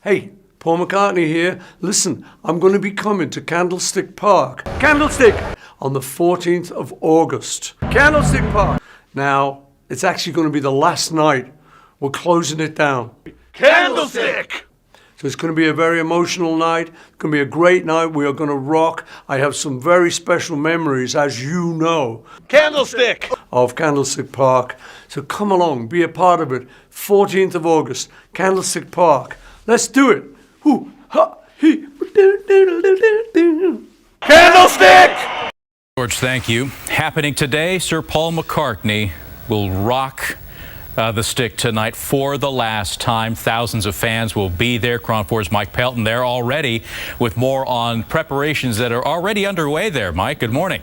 Hey, Paul McCartney here. Listen, I'm going to be coming to Candlestick Park. Candlestick! On the 14th of August. Candlestick Park! Now, it's actually going to be the last night. We're closing it down. Candlestick! So it's going to be a very emotional night. It's going to be a great night. We are going to rock. I have some very special memories, as you know. Candlestick! Of Candlestick Park. So come along, be a part of it. 14th of August, Candlestick Park. Let's do it. Ooh, ha, he. Candlestick! George, thank you. Happening today, Sir Paul McCartney will rock the stick tonight for the last time. Thousands of fans will be there. KRON 4's Mike Pelton there already with more on preparations that are already underway there. Mike, good morning.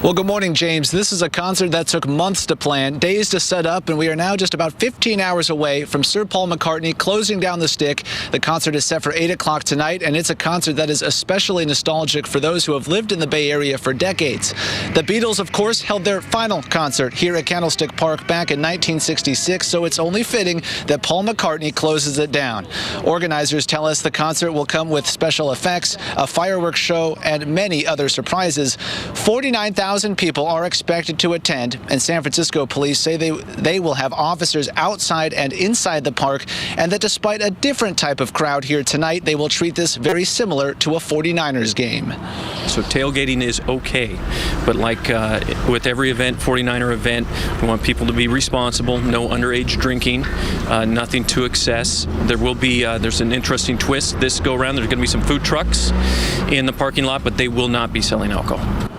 Well, good morning, James. This is a concert that took months to plan, days to set up, and we are now just about 15 hours away from Sir Paul McCartney closing down the stick. The concert is set for 8 o'clock tonight, and it's a concert that is especially nostalgic for those who have lived in the Bay Area for decades. The Beatles, of course, held their final concert here at Candlestick Park back in 1966, so it's only fitting that Paul McCartney closes it down. Organizers tell us the concert will come with special effects, a fireworks show, and many other surprises. 49,000 people are expected to attend, and San Francisco police say they will have officers outside and inside the park, and that despite a different type of crowd here tonight, they will treat this very similar to a 49ers game. So tailgating is okay, but like with every event, 49er event, we want people to be responsible, no underage drinking, nothing to excess. There will be, there's an interesting twist this go around. There's going to be some food trucks in the parking lot, but they will not be selling alcohol.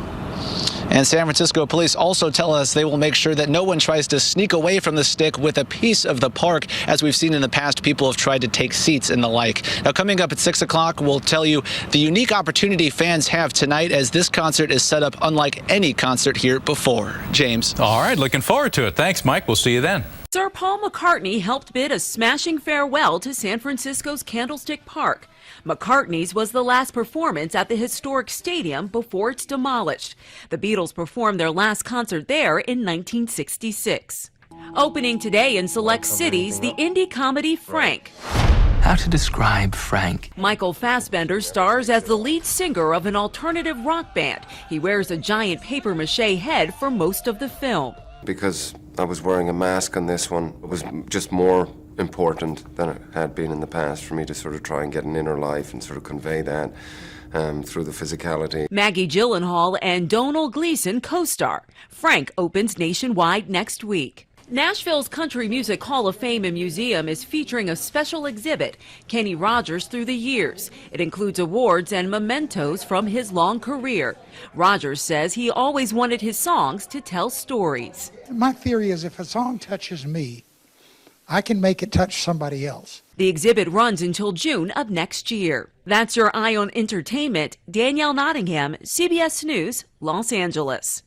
And San Francisco police also tell us they will make sure that no one tries to sneak away from the stick with a piece of the park. As we've seen in the past, people have tried to take seats and the like. Now, coming up at 6 o'clock, we'll tell you the unique opportunity fans have tonight as this concert is set up unlike any concert here before. James. All right, looking forward to it. Thanks, Mike. We'll see you then. Sir Paul McCartney helped bid a smashing farewell to San Francisco's Candlestick Park. McCartney's was the last performance at the historic stadium before it's demolished. The Beatles performed their last concert there in 1966. Opening today in select cities, the indie comedy Frank. How to describe Frank? Michael Fassbender stars as the lead singer of an alternative rock band. He wears a giant papier-mâché head for most of the film. Because I was wearing a mask on this one, it was just more important than it had been in the past for me to sort of try and get an inner life and sort of convey that through the physicality. Maggie Gyllenhaal and Domhnall Gleeson co-star. Frank opens nationwide next week. Nashville's Country Music Hall of Fame and Museum is featuring a special exhibit, Kenny Rogers Through the Years. It includes awards and mementos from his long career. Rogers says he always wanted his songs to tell stories. My theory is if a song touches me, I can make it touch somebody else. The exhibit runs until June of next year. That's your Eye on Entertainment. Danielle Nottingham, CBS News, Los Angeles.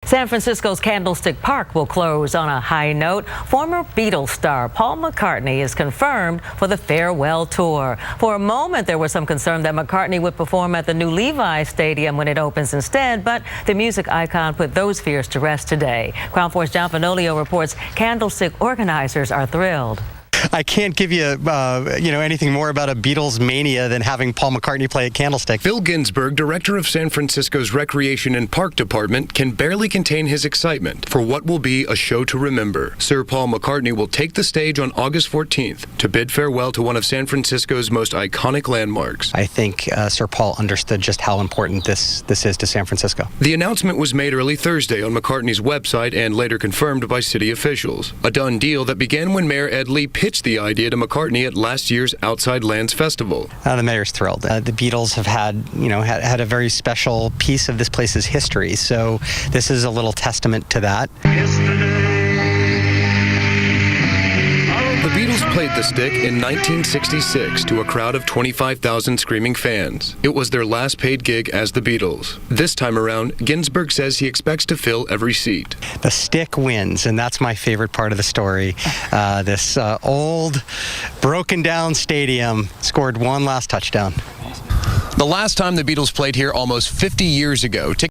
San Francisco's Candlestick Park will close on a high note. Former Beatles star Paul McCartney is confirmed for the farewell tour. For a moment, there was some concern that McCartney would perform at the new Levi Stadium when it opens instead, but the music icon put those fears to rest today. KRON 4's John Finolio reports Candlestick organizers are thrilled. I can't give you, anything more about a Beatles mania than having Paul McCartney play at Candlestick. Bill Ginsberg, director of San Francisco's Recreation and Park Department, can barely contain his excitement for what will be a show to remember. Sir Paul McCartney will take the stage on August 14th to bid farewell to one of San Francisco's most iconic landmarks. I think Sir Paul understood just how important this is to San Francisco. The announcement was made early Thursday on McCartney's website and later confirmed by city officials. A done deal that began when Mayor Ed Lee pitched the idea to McCartney at last year's Outside Lands Festival. The mayor's thrilled. The Beatles have had a very special piece of this place's history, so this is a little testament to that. The Beatles played the stick in 1966 to a crowd of 25,000 screaming fans. It was their last paid gig as the Beatles. This time around, Ginsberg says he expects to fill every seat. The stick wins, and that's my favorite part of the story. This old, broken down stadium scored one last touchdown. The last time the Beatles played here almost 50 years ago.